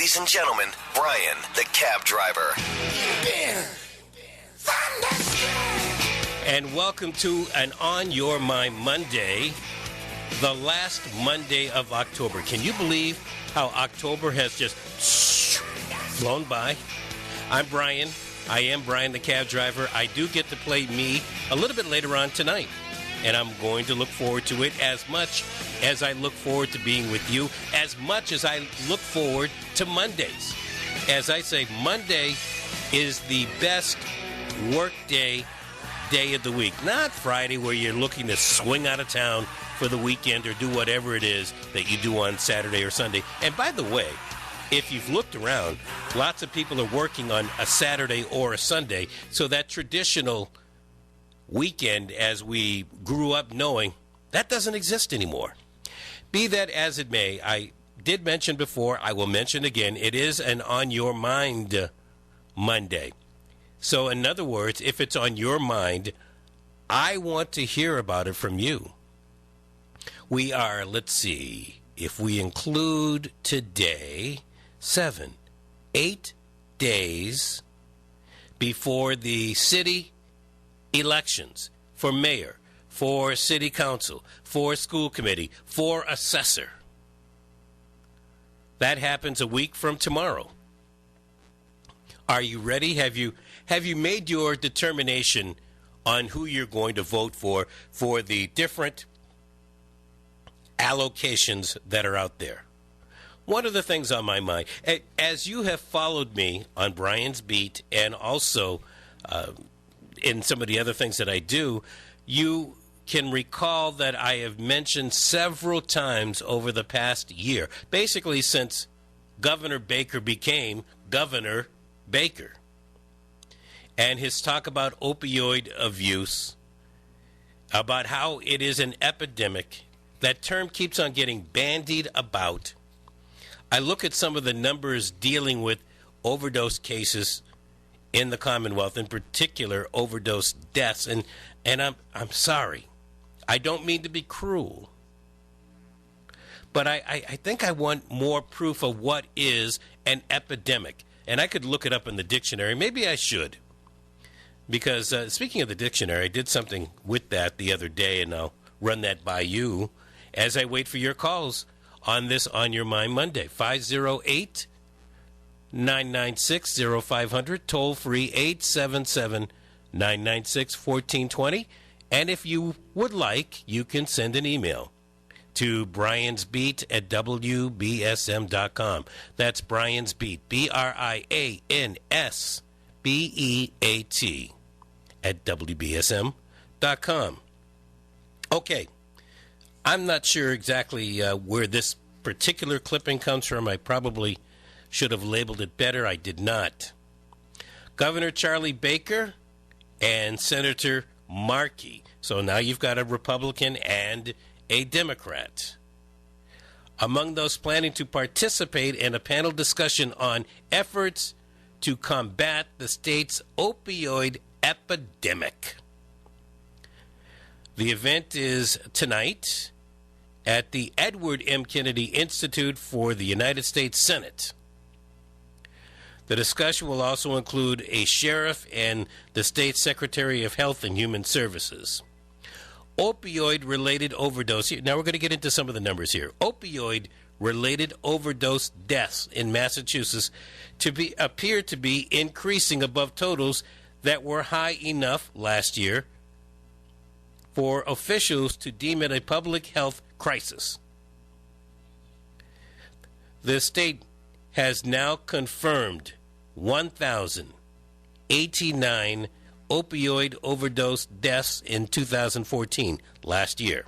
Ladies and gentlemen, Brian, the cab driver. And welcome to an On Your Mind Monday, the last Monday of October. Can you believe how October has just flown by? I'm Brian. I am Brian, the cab driver. I do get to play me a little bit later on tonight, and I'm going to look forward to it as much as I look forward to being with you, as much as I look forward to Mondays. As I say, Monday is the best work day of the week. Not Friday, where you're looking to swing out of town for the weekend or do whatever it is that you do on Saturday or Sunday. And by the way, if you've looked around, lots of people are working on a Saturday or a Sunday, so that traditional weekend, as we grew up knowing, that doesn't exist anymore. Be that as it may, I did mention before, I will mention again, it is an On Your Mind Monday. So in other words, if it's on your mind, I want to hear about it from you. We are, let's see, if we include today, 8 days before the city elections for mayor, for city council, for school committee, for assessor. That happens a week from tomorrow. Are you ready? Have you made your determination on who you're going to vote for the different allocations that are out there? One of the things on my mind, as you have followed me on Brian's Beat and also in some of the other things that I do, you can recall that I have mentioned several times over the past year, basically since Governor Baker became Governor Baker, and his talk about opioid abuse, about how it is an epidemic. That term keeps on getting bandied about. I look at some of the numbers dealing with overdose cases in the Commonwealth, in particular overdose deaths, and I'm sorry. I don't mean to be cruel, but I think I want more proof of what is an epidemic. And I could look it up in the dictionary. Maybe I should. Because speaking of the dictionary, I did something with that the other day, and I'll run that by you as I wait for your calls on this On Your Mind Monday. 508-996-0500, toll free 877-996-1420. And if you would like, you can send an email to briansbeat@wbsm.com. That's Brian's Beat, BRIANSBEAT @wbsm.com. Okay, I'm not sure exactly where this particular clipping comes from. I probably should have labeled it better. I did not. Governor Charlie Baker and Senator Markey. So now you've got a Republican and a Democrat. Among those planning to participate in a panel discussion on efforts to combat the state's opioid epidemic. The event is tonight at the Edward M. Kennedy Institute for the United States Senate. The discussion will also include a sheriff and the state Secretary of Health and Human Services. Opioid-related overdose. Now we're going to get into some of the numbers here. Opioid-related overdose deaths in Massachusetts appear to be increasing above totals that were high enough last year for officials to deem it a public health crisis. The state has now confirmed 1,089 opioid overdose deaths in 2014, last year.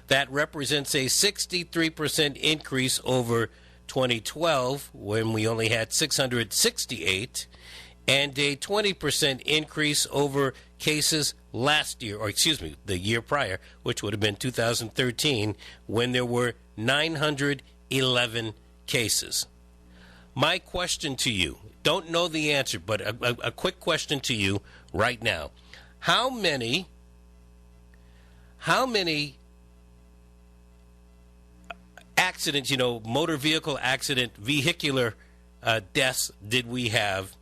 That represents a 63% increase over 2012, when we only had 668, and a 20% increase over cases last year, or excuse me, the year prior, which would have been 2013, when there were 911 cases. My question to you, don't know the answer, but a quick question to you right now. How many accidents, motor vehicle accident, vehicular deaths did we have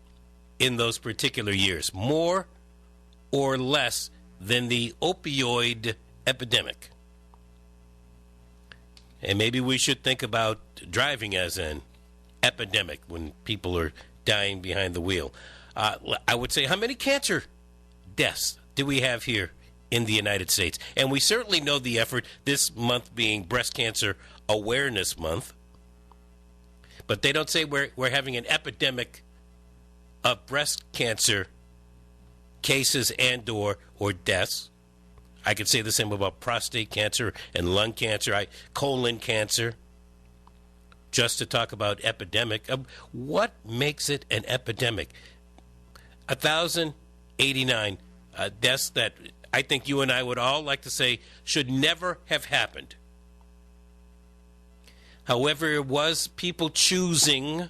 in those particular years? More or less than the opioid epidemic? And maybe we should think about driving as an epidemic when people are dying behind the wheel. I would say, how many cancer deaths do we have here in the United States? And we certainly know the effort, this month being Breast Cancer Awareness Month. But they don't say we're having an epidemic of breast cancer cases and or deaths. I could say the same about prostate cancer and lung cancer, colon cancer, just to talk about epidemic. What makes it an epidemic? 1,089 deaths that I think you and I would all like to say should never have happened. However, it was people choosing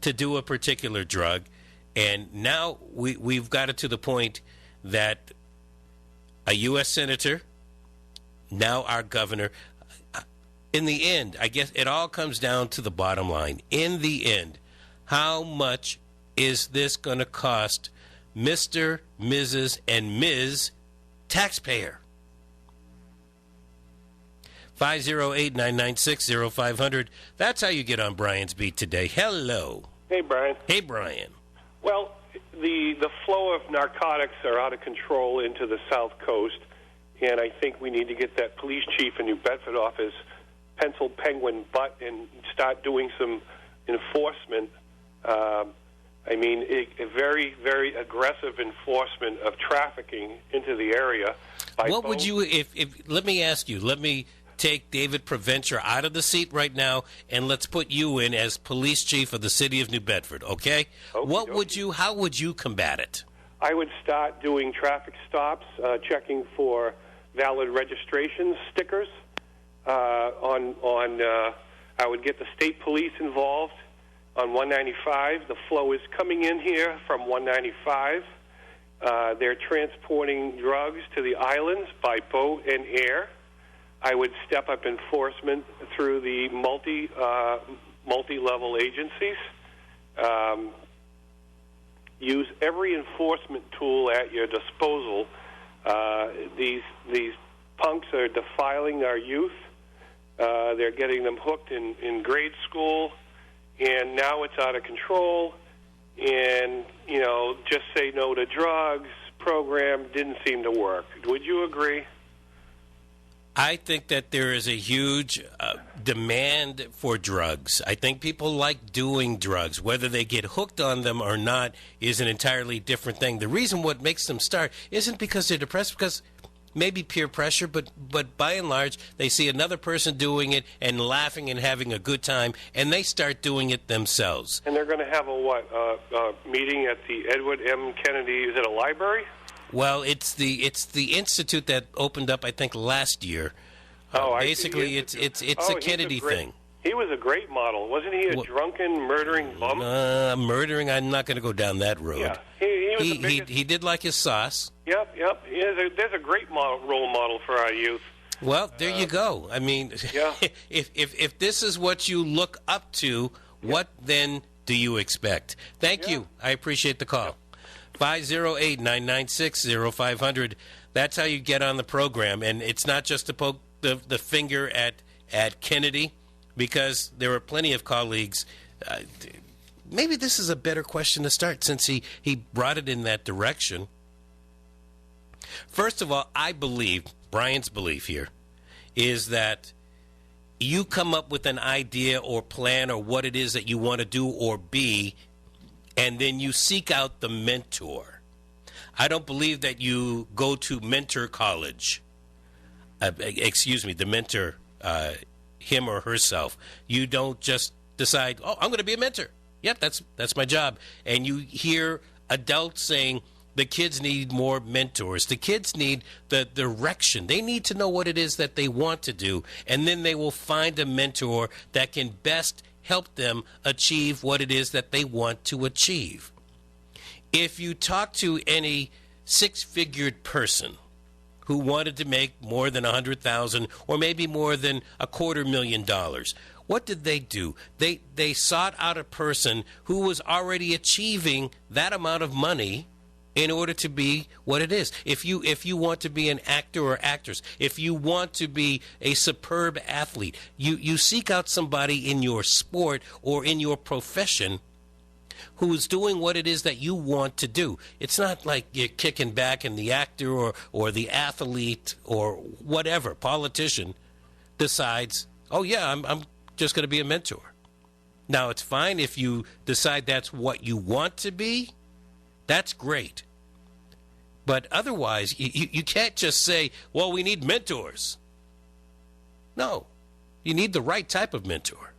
to do a particular drug, and now we've got it to the point that a U.S. senator, now our governor, in the end, I guess it all comes down to the bottom line. In the end, how much is this going to cost Mr., Mrs., and Ms. Taxpayer? 508-996-0500. That's how you get on Brian's Beat today. Hello. Hey, Brian. Hey, Brian. Well, the flow of narcotics are out of control into the South Coast, and I think we need to get that police chief in New Bedford off his pencil penguin butt and start doing some enforcement. A very, very aggressive enforcement of trafficking into the area. What would you, if let me ask you, let me take David Provencher out of the seat right now, and let's put you in as police chief of the city of New Bedford, okay? How would you combat it? I would start doing traffic stops, checking for valid registration stickers. I would get the state police involved on 195. The flow is coming in here from 195. They're transporting drugs to the islands by boat and air. I would step up enforcement through the multi-level agencies. Use every enforcement tool at your disposal. These punks are defiling our youth. They're getting them hooked in grade school, and now it's out of control. And, just say no to drugs program didn't seem to work. Would you agree? I think that there is a huge demand for drugs. I think people like doing drugs. Whether they get hooked on them or not is an entirely different thing. The reason what makes them start isn't because they're depressed, because maybe peer pressure, but by and large, they see another person doing it and laughing and having a good time, and they start doing it themselves. And they're going to have a meeting at the Edward M. Kennedy, is it a library? Well, it's the institute that opened up, I think, last year. Basically, it's a Kennedy thing. He was a great model, wasn't he? A drunken, murdering bum. Murdering. I'm not going to go down that road. Yeah, he did like his sauce. Yep. There's a great role model for our youth. Well, there you go. I mean, yeah. if this is what you look up to, what then do you expect? Thank you. I appreciate the call. 508-996-0500. That's how you get on the program. And it's not just to poke the finger at Kennedy, because there are plenty of colleagues. Maybe this is a better question to start, since he brought it in that direction. First of all, I believe, Brian's belief here, is that you come up with an idea or plan or what it is that you want to do or be, and then you seek out the mentor. I don't believe that you go to mentor college. The mentor, him or herself. You don't just decide, I'm going to be a mentor. Yep, that's my job. And you hear adults saying the kids need more mentors. The kids need the direction. They need to know what it is that they want to do, and then they will find a mentor that can best help them achieve what it is that they want to achieve. If you talk to any six-figured person who wanted to make more than $100,000 or maybe more than $250,000. What did they do? They sought out a person who was already achieving that amount of money in order to be what it is. If you want to be an actor or actress, if you want to be a superb athlete, you seek out somebody in your sport or in your profession who's doing what it is that you want to do. It's not like you're kicking back and the actor or the athlete or whatever, politician, decides, oh yeah, I'm just going to be a mentor. Now, it's fine if you decide that's what you want to be. That's great. But otherwise, you can't just say, well, we need mentors. No, you need the right type of mentor.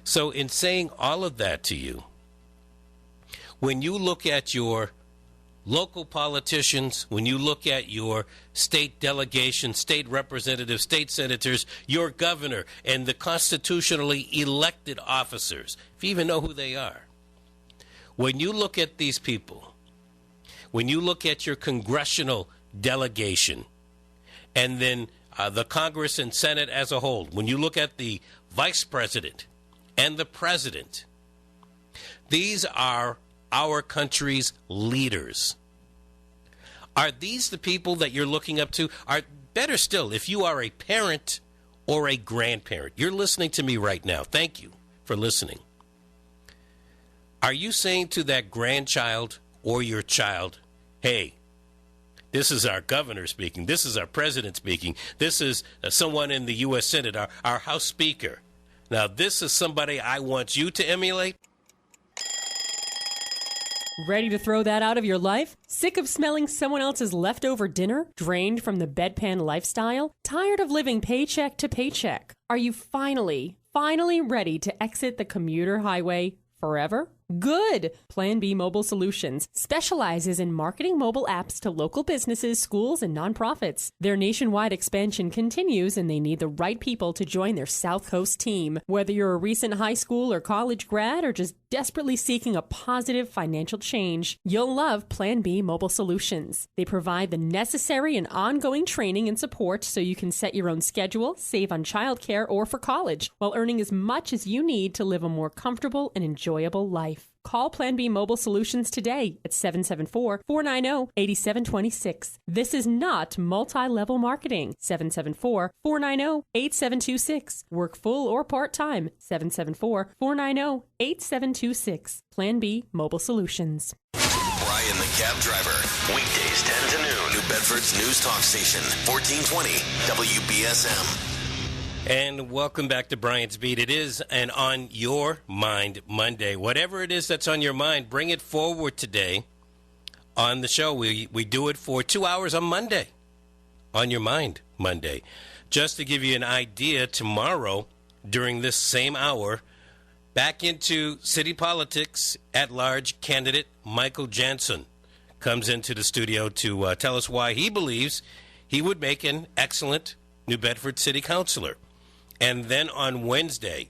So in saying all of that to you, when you look at your local politicians, when you look at your state delegation, state representatives, state senators, your governor, and the constitutionally elected officers, if you even know who they are, when you look at these people, when you look at your congressional delegation, and then the Congress and Senate as a whole, when you look at the vice president and the president, these are our country's leaders. Are these the people that you're looking up to? Or better still, if you are a parent or a grandparent, you're listening to me right now. Thank you for listening. Are you saying to that grandchild or your child, hey, this is our governor speaking, this is our president speaking, this is someone in the U.S. Senate, our House Speaker. Now, this is somebody I want you to emulate? Ready to throw that out of your life? Sick of smelling someone else's leftover dinner? Drained from the bedpan lifestyle? Tired of living paycheck to paycheck? Are you finally ready to exit the commuter highway forever? Good! Plan B Mobile Solutions specializes in marketing mobile apps to local businesses, schools, and nonprofits. Their nationwide expansion continues, and they need the right people to join their South Coast team. Whether you're a recent high school or college grad or just desperately seeking a positive financial change, you'll love Plan B Mobile Solutions. They provide the necessary and ongoing training and support so you can set your own schedule, save on childcare, or for college, while earning as much as you need to live a more comfortable and enjoyable life. Call Plan B Mobile Solutions today at 774-490-8726. This is not multi-level marketing. 774-490-8726. Work full or part-time. 774-490-8726. Plan B Mobile Solutions. Brian the Cab Driver. Weekdays 10 to noon. New Bedford's News Talk Station. 1420 WBSM. And welcome back to Brian's Beat. It is an On Your Mind Monday. Whatever it is that's on your mind, bring it forward today on the show. We do it for 2 hours on Monday, On Your Mind Monday. Just to give you an idea, tomorrow, during this same hour, back into city politics, at-large candidate Michael Jansen comes into the studio to tell us why he believes he would make an excellent New Bedford city councilor. And then on Wednesday,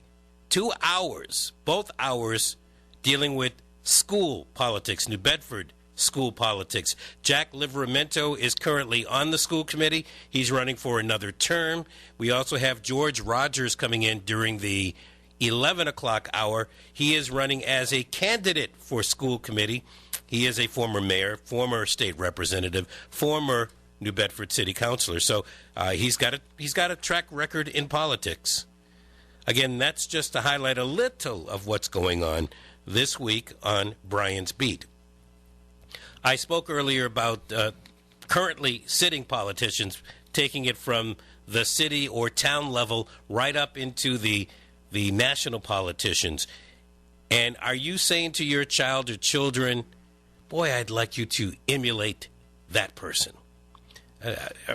2 hours, both hours, dealing with school politics, New Bedford school politics. Jack Livramento is currently on the school committee. He's running for another term. We also have George Rogers coming in during the 11 o'clock hour. He is running as a candidate for school committee. He is a former mayor, former state representative, former New Bedford city councilor. So he's got a track record in politics. Again, that's just to highlight a little of what's going on this week on Brian's Beat. I spoke earlier about currently sitting politicians taking it from the city or town level right up into the national politicians. And are you saying to your child or children, boy, I'd like you to emulate that person?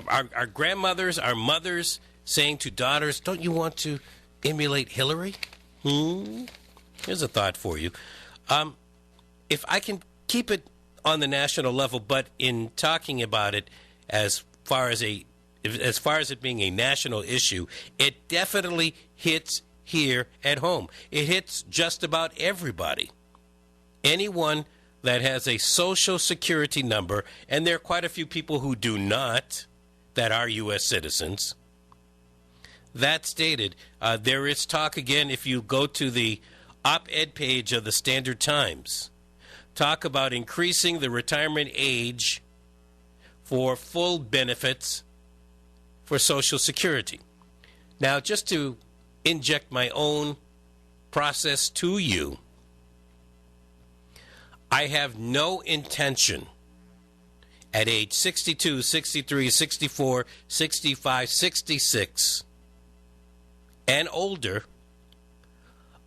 Our grandmothers, our mothers saying to daughters, don't you want to emulate Hillary? Here's a thought for you. If I can keep it on the national level, but in talking about it as far as it being a national issue, it definitely hits here at home. It hits just about everybody. Anyone that has a social security number, and there are quite a few people who do not, that are U.S. citizens. That stated, there is talk again, if you go to the op-ed page of the Standard Times, talk about increasing the retirement age for full benefits for Social Security. Now, just to inject my own process to you, I have no intention at age 62, 63, 64, 65, 66, and older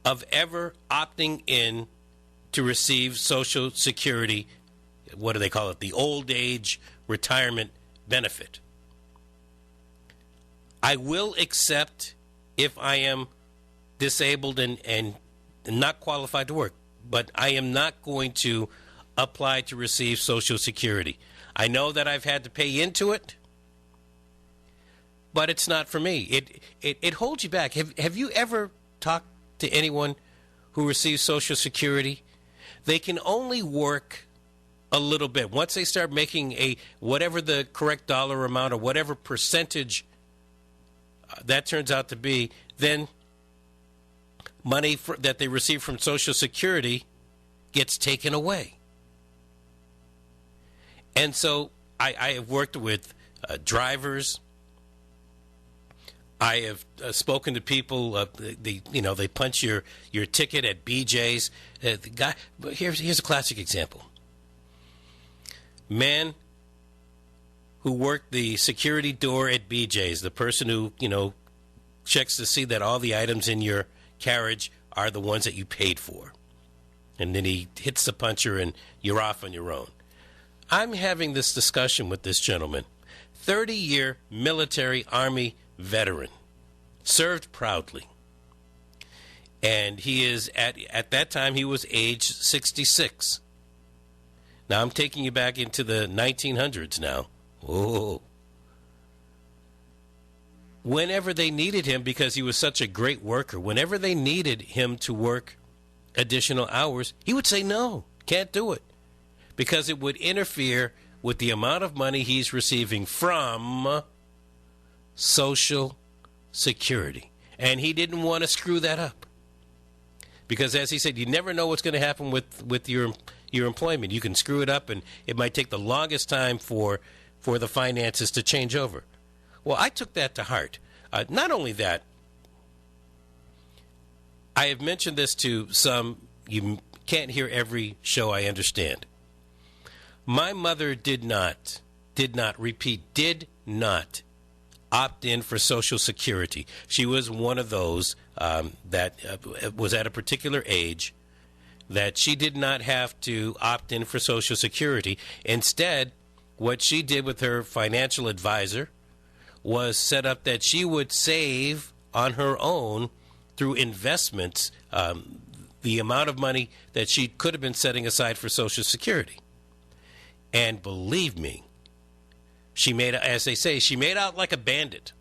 of ever opting in to receive Social Security, what do they call it, the old age retirement benefit. I will accept if I am disabled and not qualified to work, but I am not going to apply to receive Social Security. I know that I've had to pay into it, but it's not for me. It holds you back. Have you ever talked to anyone who receives Social Security? They can only work a little bit. Once they start making whatever the correct dollar amount or whatever percentage that turns out to be, then money that they receive from Social Security gets taken away. And so I have worked with drivers. I have spoken to people. They punch your ticket at BJ's. The guy. Here's a classic example. Man who worked the security door at BJ's, the person who checks to see that all the items in your carriage are the ones that you paid for, and then he hits the puncher and you're off on your own. I'm having this discussion with this gentleman, 30-year military Army veteran, served proudly. And he is, at that time, he was age 66. Now, I'm taking you back into the 1900s now. Oh. Whenever they needed him, because he was such a great worker, whenever they needed him to work additional hours, he would say, no, can't do it, because it would interfere with the amount of money he's receiving from Social Security. And he didn't want to screw that up. Because, as he said, you never know what's going to happen with your employment. You can screw it up, and it might take the longest time for the finances to change over. Well, I took that to heart. Not only that, I have mentioned this to some. You can't hear every show, I understand. My mother did not opt in for Social Security. She was one of those that was at a particular age that she did not have to opt in for Social Security. Instead, what she did with her financial advisor was set up that she would save on her own through investments the amount of money that she could have been setting aside for Social Security. And believe me, she made, as they say, she made out like a bandit.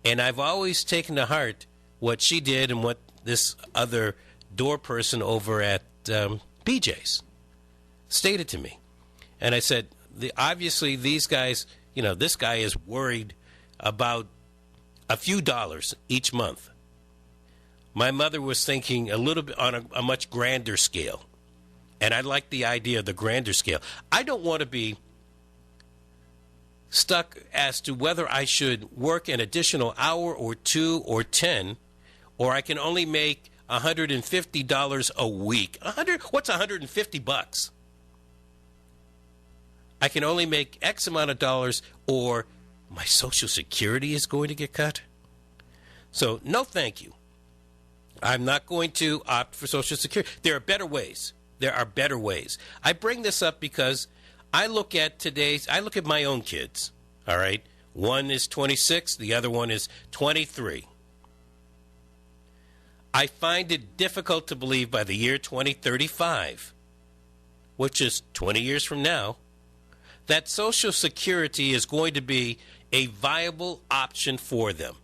And I've always taken to heart what she did and what this other door person over at BJ's stated to me. And I said, obviously these guys, this guy is worried about a few dollars each month. My mother was thinking a little bit on a much grander scale. And I like the idea of the grander scale. I don't want to be stuck as to whether I should work an additional hour or 2 or 10, or I can only make $150 a week. What's $150? I can only make X amount of dollars, or my Social Security is going to get cut. So, no thank you. I'm not going to opt for Social Security. There are better ways. I bring this up because I look at my own kids, all right? One is 26, the other one is 23. I find it difficult to believe by the year 2035, which is 20 years from now, that Social Security is going to be a viable option for them.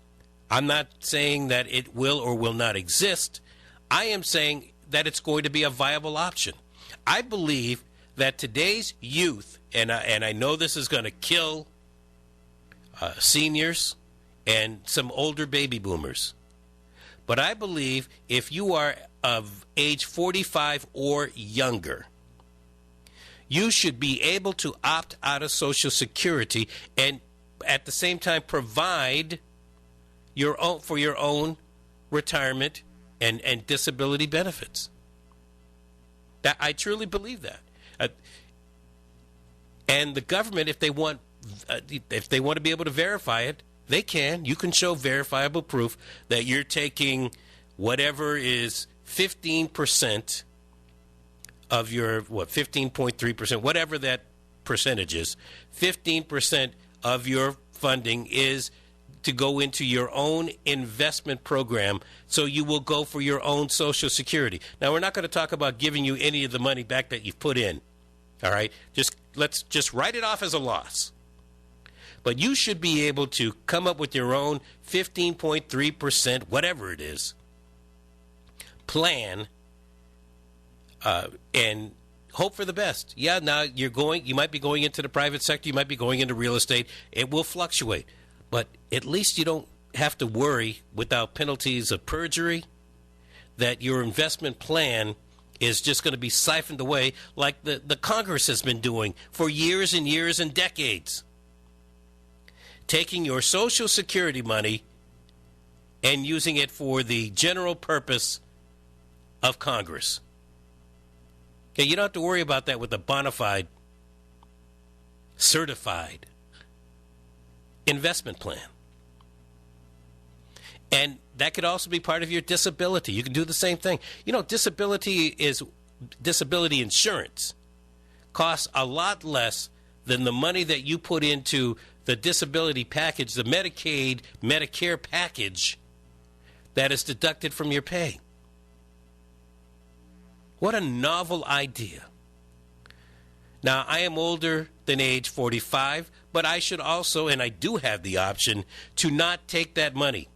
I'm not saying that it will or will not exist. I am saying that it's going to be a viable option. I believe that today's youth, and I know this is going to kill seniors and some older baby boomers. But I believe if you are of age 45 or younger, you should be able to opt out of Social Security and at the same time provide for your own retirement and disability benefits. That I truly believe that. And the government, if they want to be able to verify it, they can. You can show verifiable proof that you're taking whatever is 15% of your, 15.3%, whatever that percentage is, 15% of your funding is to go into your own investment program, so you will go for your own Social Security. Now, we're not going to talk about giving you any of the money back that you've put in, all right? Let's just write it off as a loss. But you should be able to come up with your own 15.3%, whatever it is, plan, and hope for the best. Yeah, now you might be going into the private sector, you might be going into real estate. It will fluctuate. But at least you don't have to worry without penalties of perjury that your investment plan is just going to be siphoned away like the Congress has been doing for years and years and decades. Taking your Social Security money and using it for the general purpose of Congress. Okay, you don't have to worry about that with a bona fide, certified investment plan. And that could also be part of your disability. You can do the same thing. Disability insurance costs a lot less than the money that you put into the disability package, the Medicaid, Medicare package that is deducted from your pay. What a novel idea. Now, I am older than age 45, but I should also, and I do have the option, to not take that money.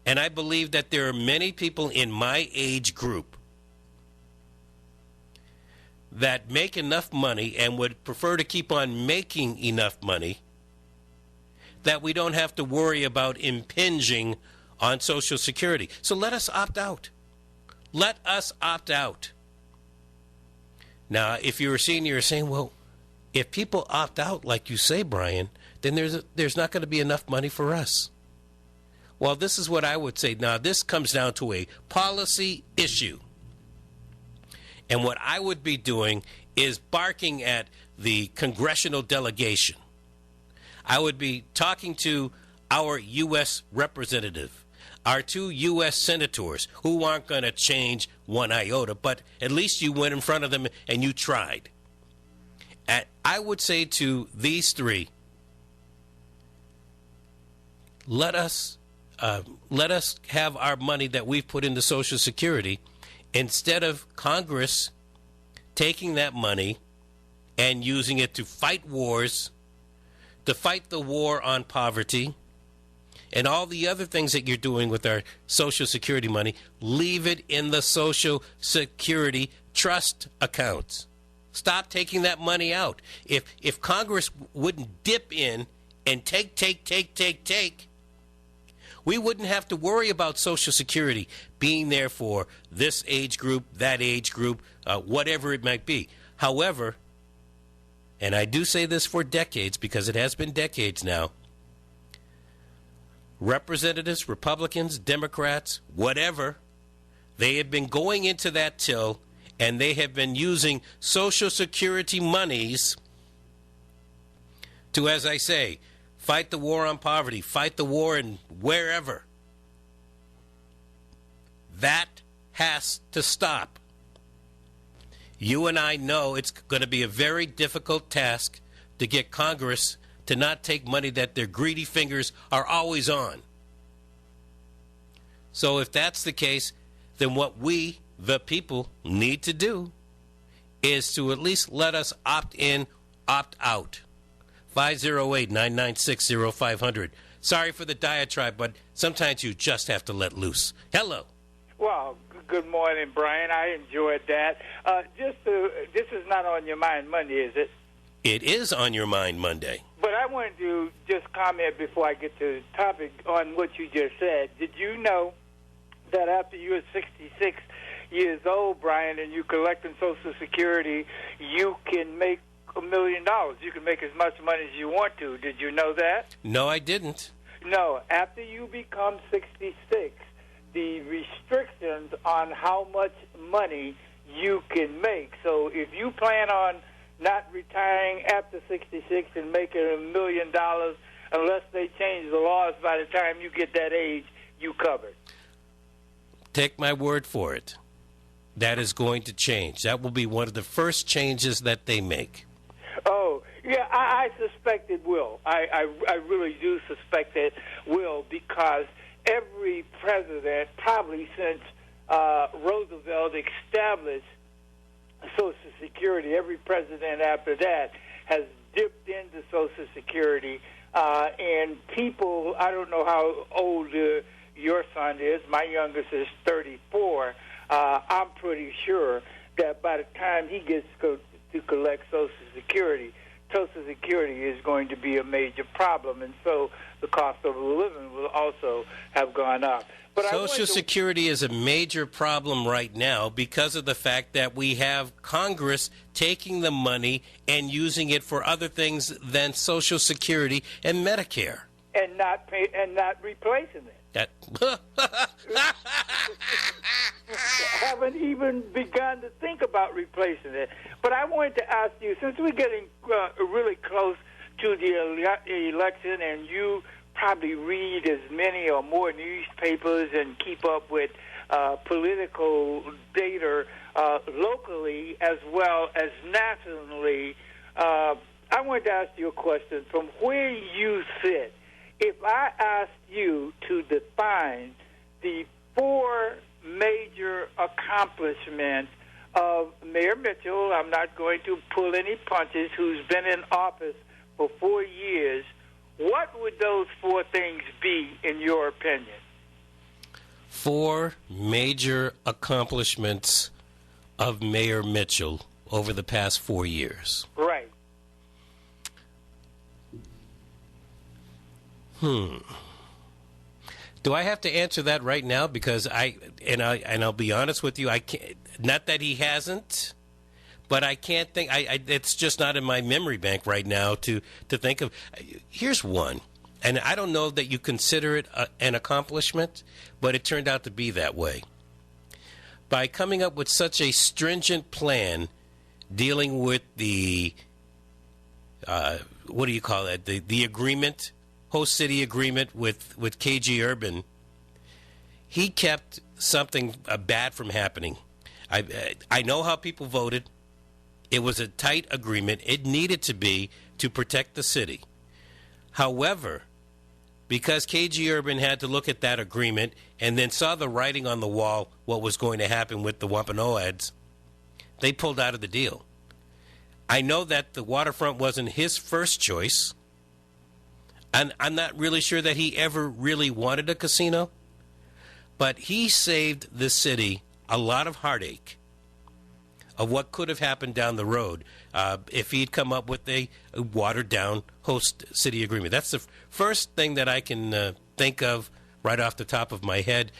And I believe that there are many people in my age group that make enough money and would prefer to keep on making enough money that we don't have to worry about impinging on Social Security. So let us opt out. Let us opt out. Now, if you're a senior, you're saying, well, if people opt out, like you say, Brian, then there's not going to be enough money for us. Well, this is what I would say. Now, this comes down to a policy issue. And what I would be doing is barking at the congressional delegation. I would be talking to our U.S. representative, our 2 U.S. senators, who aren't going to change one iota, but at least you went in front of them and you tried. And I would say to these 3, let us have our money that we've put into Social Security instead of Congress taking that money and using it to fight wars, to fight the war on poverty, and all the other things that you're doing with our Social Security money. Leave it in the Social Security trust accounts. Stop taking that money out. If Congress wouldn't dip in and take, we wouldn't have to worry about Social Security being there for this age group, that age group, whatever it might be. However, and I do say this for decades because it has been decades now, representatives, Republicans, Democrats, whatever, they have been going into that till and they have been using Social Security monies to, as I say, fight the war on poverty, fight the war in wherever. That has to stop. You and I know it's going to be a very difficult task to get Congress to not take money that their greedy fingers are always on. So if that's the case, then what we, the people, need to do is to at least let us opt in, opt out. 508-996-0500. Sorry for the diatribe, but sometimes you just have to let loose. Hello. Well, good morning, Brian. I enjoyed that. This is not on your mind Monday, is it? It is On Your Mind Monday. But I wanted to just comment before I get to the topic on what you just said. Did you know that after you're 66 years old, Brian, and you collecting Social Security, you can make $1 million? You can make as much money as you want to. Did you know that? No, I didn't. No. After you become 66, the restrictions on how much money you can make. So if you plan on not retiring after 66 and making $1 million, unless they change the laws by the time you get that age, you covered. Take my word for it. That is going to change. That will be one of the first changes that they make. Oh, yeah, I suspect it will. I really do suspect it will, because every president, probably since Roosevelt established Social Security, every president after that has dipped into Social Security. And people, I don't know how old your son is. My youngest is 34. I'm pretty sure that by the time he gets to collect Social Security is going to be a major problem. And so the cost of living will also have gone up. But Social Security is a major problem right now because of the fact that we have Congress taking the money and using it for other things than Social Security and Medicare. And not replacing it. Haven't even begun to think about replacing it. But I wanted to ask you, since we're getting really close to the election, and you probably read as many or more newspapers and keep up with political data locally as well as nationally, I wanted to ask you a question. From where you sit, if I asked you to define the 4 major accomplishments of Mayor Mitchell, I'm not going to pull any punches, who's been in office for 4 years, what would those 4 things be, in your opinion? 4 major accomplishments of Mayor Mitchell over the past 4 years. Right. Do I have to answer that right now? Because I'll be honest with you, I can't. Not that he hasn't, but I can't think. It's just not in my memory bank right now to think of. Here's one, and I don't know that you consider it an accomplishment, but it turned out to be that way. By coming up with such a stringent plan dealing with the what do you call that? The agreement. Host city agreement with KG Urban, he kept something bad from happening. I know how people voted. It was a tight agreement. It needed to be to protect the city. However, because KG Urban had to look at that agreement and then saw the writing on the wall, what was going to happen with the Wampanoags, they pulled out of the deal. I know that the waterfront wasn't his first choice. And I'm not really sure that he ever really wanted a casino, but he saved the city a lot of heartache of what could have happened down the road if he'd come up with a watered-down host city agreement. That's the first thing that I can think of right off the top of my head.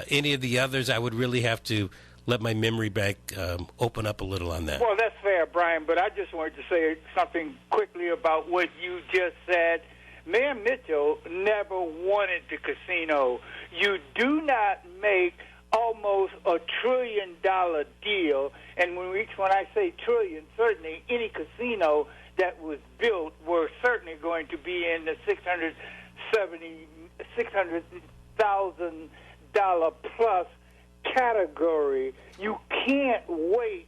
Any of the others, I would really have to let my memory bank open up a little on that. Well, that's fair, Brian, but I just wanted to say something quickly about what you just said. Mayor Mitchell never wanted the casino. You do not make almost $1 trillion deal, and when I say trillion, certainly any casino that was built were certainly going to be in the $600,000 plus category. You can't wait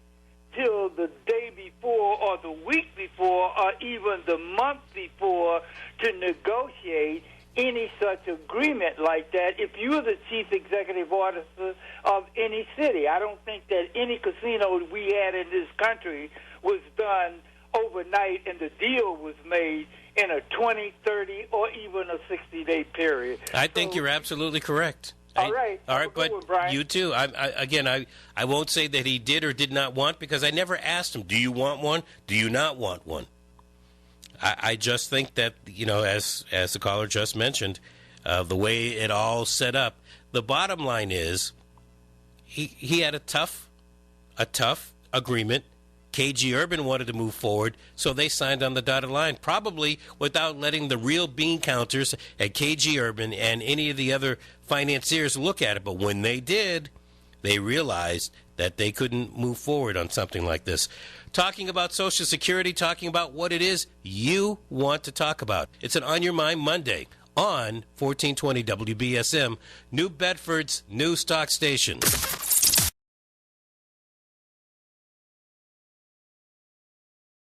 till the day before or the week before or even the month before to negotiate any such agreement like that if you're the chief executive officer of any city. I don't think that any casino we had in this country was done overnight and the deal was made in a 20, 30, or even a 60-day period. I think you're absolutely correct. All right, but you too. I won't say that he did or did not want, because I never asked him, do you want one? Do you not want one? I just think that, as the caller just mentioned, the way it all set up, the bottom line is he had a tough agreement. KG Urban wanted to move forward, so they signed on the dotted line, probably without letting the real bean counters at KG Urban and any of the other financiers look at it. But when they did, they realized that they couldn't move forward on something like this. Talking about Social Security, talking about what it is you want to talk about. It's an On Your Mind Monday on 1420 WBSM, New Bedford's news talk station.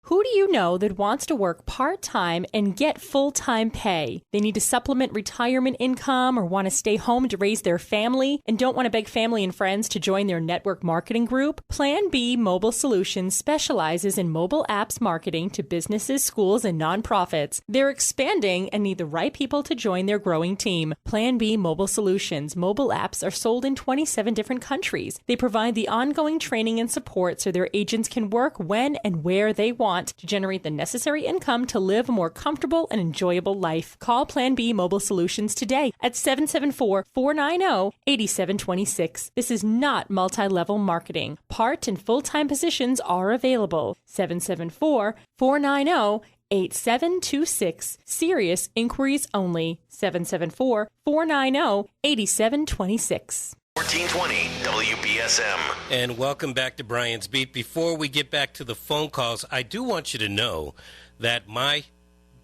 Who do you know that wants to work part-time and get full-time pay? They need to supplement retirement income or want to stay home to raise their family and don't want to beg family and friends to join their network marketing group? Plan B Mobile Solutions specializes in mobile apps marketing to businesses, schools, and nonprofits. They're expanding and need the right people to join their growing team. Plan B Mobile Solutions mobile apps are sold in 27 different countries. They provide the ongoing training and support so their agents can work when and where they want to generate the necessary income to live a more comfortable and enjoyable life. Call Plan B Mobile Solutions today at 774-490-8726. This is not multi-level marketing. Part and full-time positions are available. 774-490-8726. Serious inquiries only. 774-490-8726. 1420 WBSM. And welcome back to Brian's Beat. Before we get back to the phone calls, I do want you to know that my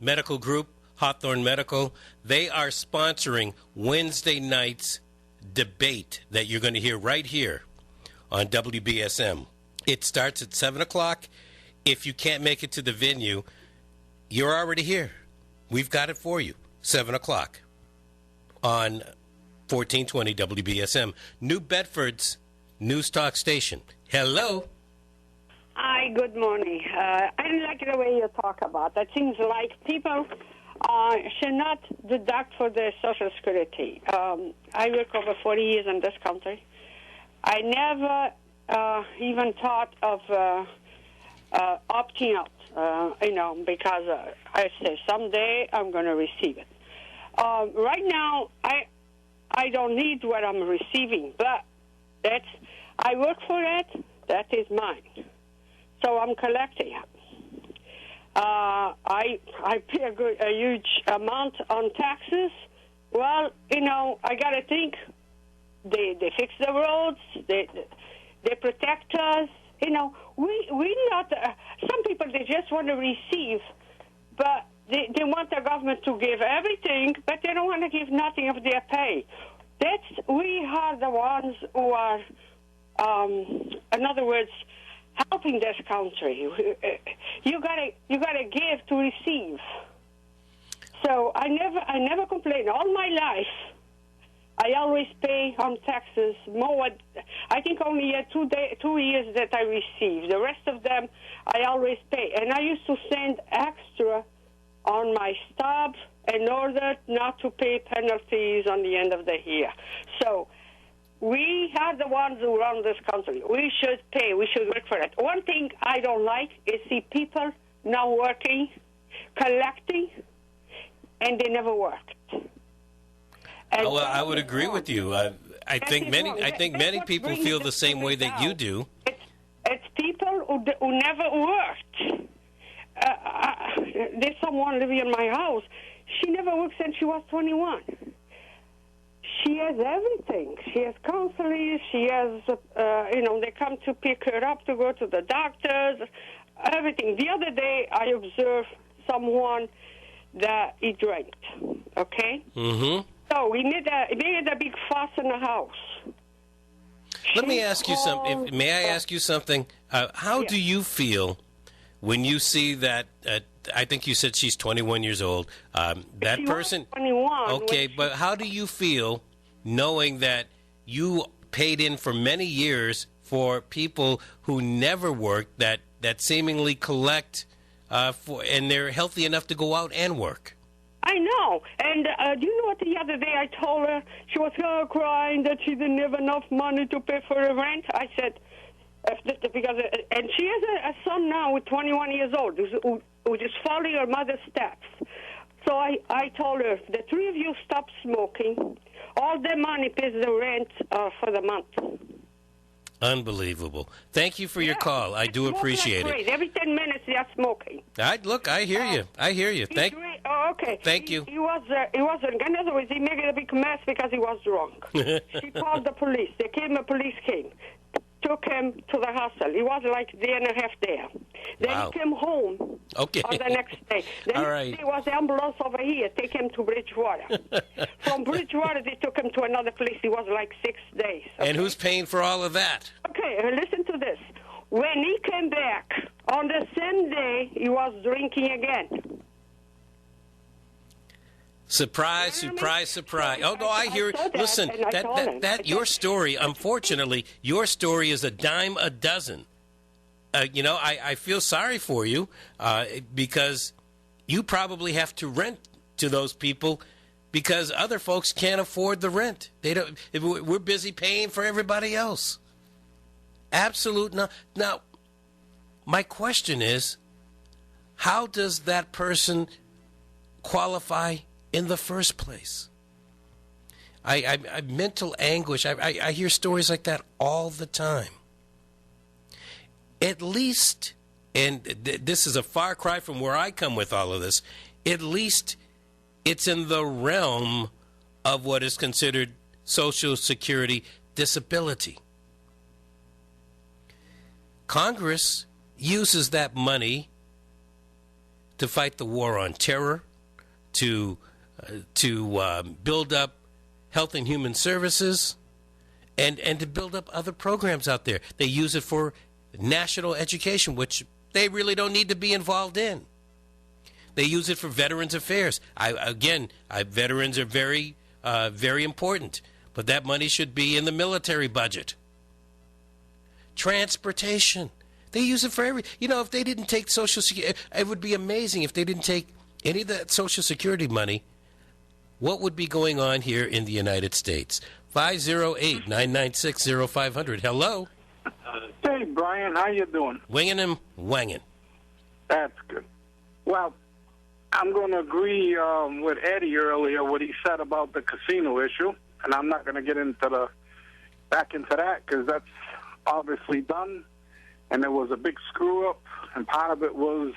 medical group, Hawthorne Medical, they are sponsoring Wednesday night's debate that you're going to hear right here on WBSM. It starts at 7 o'clock. If you can't make it to the venue, you're already here. We've got it for you. 7 o'clock on 1420 WBSM, New Bedford's news talk station. Hello. Hi, good morning. I don't like the way you talk about it. It seems like people should not deduct for their Social Security. I work over 40 years in this country. I never even thought of opting out, because I say someday I'm going to receive it. Right now, I don't need what I'm receiving, but I work for it. That is mine. So I'm collecting it. I pay a huge amount on taxes. Well, I got to think they fix the roads. They protect us. We not. Some people they just want to receive, but they want the government to give everything, but they don't want to give nothing of their pay. We are the ones who are, in other words, helping this country. You gotta give to receive. So I never complain. All my life, I always pay on taxes more. I think only 2 years that I received. The rest of them, I always pay. And I used to send extra on my stub in order not to pay penalties on the end of the year. So we are the ones who run this country. We should pay. We should work for it. One thing I don't like is see people now working, collecting, and they never worked. Well, I would agree with you. I think many people feel the same way that you do. It's people who never worked. There's someone living in my house. She never worked since she was 21. She has everything. She has counselors. She has, they come to pick her up to go to the doctors, everything. The other day, I observed someone that he drank, okay? Mm-hmm. So he made a big fuss in the house. Let me ask you something. May I ask you something? How do you feel when you see that? I think you said she's 21 years old. That person. 21. Okay, but how do you feel knowing that you paid in for many years for people who never worked that seemingly collect and they're healthy enough to go out and work? I know. And do you know what, the other day I told her, she was crying that she didn't have enough money to pay for her rent. I said, and she has a son now who's 21 years old, who just follow your mother's steps. So I told her, the three of you stop smoking. All the money pays the rent for the month. Unbelievable. Thank you for your call. I do appreciate it. Every 10 minutes they are smoking. I hear you. I hear you. Okay. Thank you. He wasn't. In other words, he made a big mess because he was drunk. She called the police. The police came. Took him to the hospital. He was like a day and a half there. Then Wow. he came home on the next day. Then All right. there was the ambulance over here, take him to Bridgewater. From Bridgewater, they took him to another place. He was like 6 days. Okay? And who's paying for all of that? Okay, listen to this. When he came back, on the same day, he was drinking again. Surprise, surprise, surprise. Oh, no, I hear it. Listen, your story, unfortunately, your story is a dime a dozen. I feel sorry for you because you probably have to rent to those people because other folks can't afford the rent. They don't. We're busy paying for everybody else. Absolute no. Now, my question is, how does that person qualify in the first place? I mental anguish. I hear stories like that all the time. At least, and this is a far cry from where I come with all of this, at least it's in the realm of what is considered Social Security disability. Congress uses that money to fight the war on terror, to build up Health and Human Services, and to build up other programs out there. They use it for national education, which they really don't need to be involved in. They use it for Veterans Affairs. Veterans are very, very important, but that money should be in the military budget. Transportation. They use it for if they didn't take Social Security, it would be amazing if they didn't take any of that Social Security money. What would be going on here in the United States? 508-996-0500. Hello. Hey, Brian, how you doing? Winging and wanging. That's good. Well, I'm going to agree with Eddie earlier, what he said about the casino issue, and I'm not going to get back into that because that's obviously done, and there was a big screw-up, and part of it was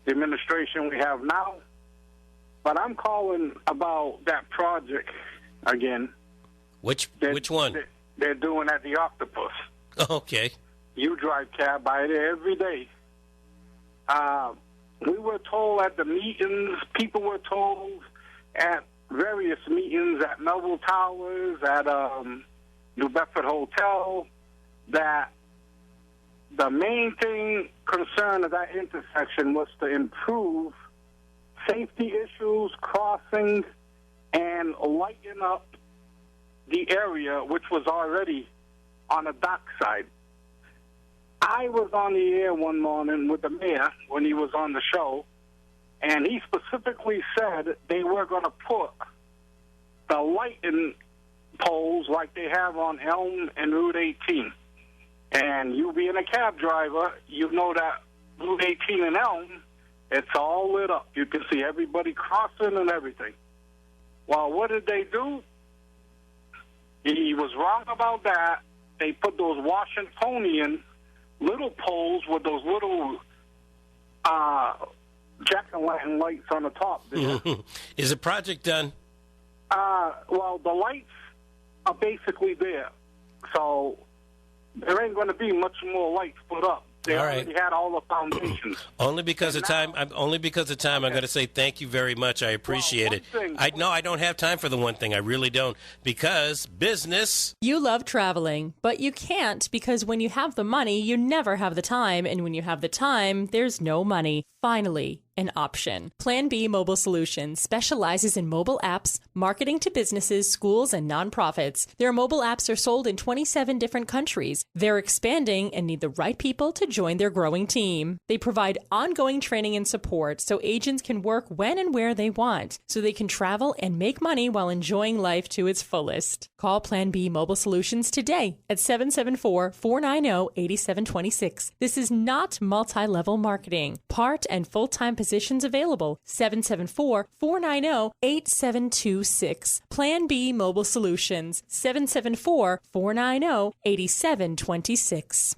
the administration we have now. But I'm calling about that project again. Which one? They're doing at the Octopus. Okay. You drive cab by there every day. We were told at the meetings, people were told at various meetings at Melville Towers, at New Bedford Hotel, that the main concern of that intersection was to improve safety issues, crossing, and lighten up the area, which was already on the dock side. I was on the air one morning with the mayor when he was on the show, and he specifically said they were going to put the lighting poles like they have on Elm and Route 18. And you being a cab driver, you know that Route 18 and Elm, it's all lit up. You can see everybody crossing and everything. Well, what did they do? He was wrong about that. They put those Washingtonian little poles with those little jack-o'-lantern lights on the top there. Is the project done? Well, the lights are basically there. So there ain't going to be much more lights put up. They already had all the foundations. Only because of time. I'm going to say thank you very much. I appreciate it. I don't have time for the one thing. I really don't, because business. You love traveling, but you can't because when you have the money, you never have the time, and when you have the time, there's no money. Finally, an option. Plan B Mobile Solutions specializes in mobile apps, marketing to businesses, schools, and nonprofits. Their mobile apps are sold in 27 different countries. They're expanding and need the right people to join their growing team. They provide ongoing training and support so agents can work when and where they want, so they can travel and make money while enjoying life to its fullest. Call Plan B Mobile Solutions today at 774-490-8726. This is not multi-level marketing. Part and full-time positions available. 774-490-8726. Plan B Mobile Solutions. 774-490-8726.